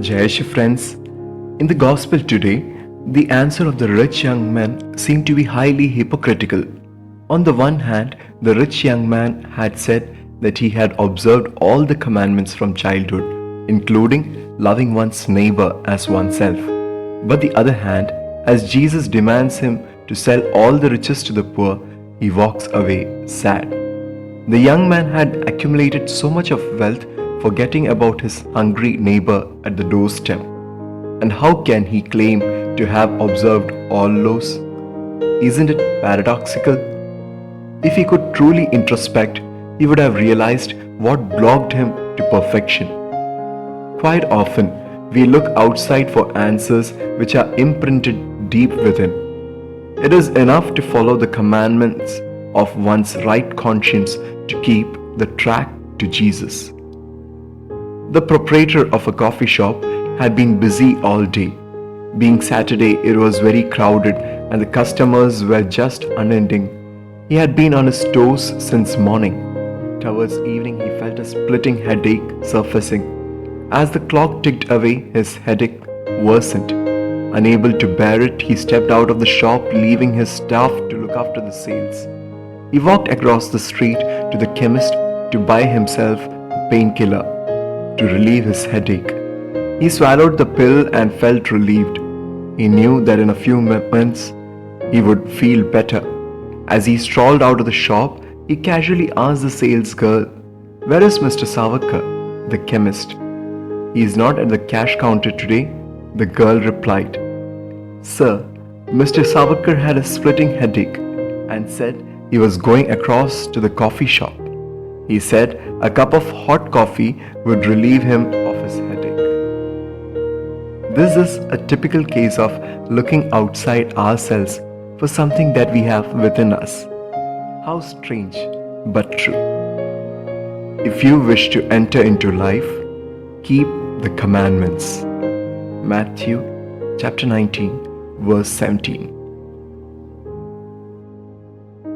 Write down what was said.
Jai Shri friends, in the Gospel today, the answer of the rich young man seemed to be highly hypocritical. On the one hand, the rich young man had said that he had observed all the commandments from childhood, including loving one's neighbor as oneself. But the other hand, as Jesus demands him to sell all the riches to the poor, he walks away sad. The young man had accumulated so much of wealth, forgetting about his hungry neighbor at the doorstep. And how can he claim to have observed all laws? Isn't it paradoxical? If he could truly introspect, he would have realized what blocked him to perfection. Quite often, we look outside for answers which are imprinted deep within. It is enough to follow the commandments of one's right conscience to keep the track to Jesus. The proprietor of a coffee shop had been busy all day. Being Saturday, it was very crowded and the customers were just unending. He had been on his toes since morning. Towards evening, he felt a splitting headache surfacing. As the clock ticked away, his headache worsened. Unable to bear it, he stepped out of the shop, leaving his staff to look after the sales. He walked across the street to the chemist to buy himself a painkiller to relieve his headache. He swallowed the pill and felt relieved. He knew that in a few moments he would feel better. As he strolled out of the shop, he casually asked the sales girl, "Where is Mr. Savakar, the chemist?" "He is not at the cash counter today," the girl replied. "Sir, Mr. Savakar had a splitting headache and said he was going across to the coffee shop. He said a cup of hot coffee would relieve him of his headache." This is a typical case of looking outside ourselves for something that we have within us. How strange, but true. If you wish to enter into life, keep the commandments. Matthew chapter 19, verse 17.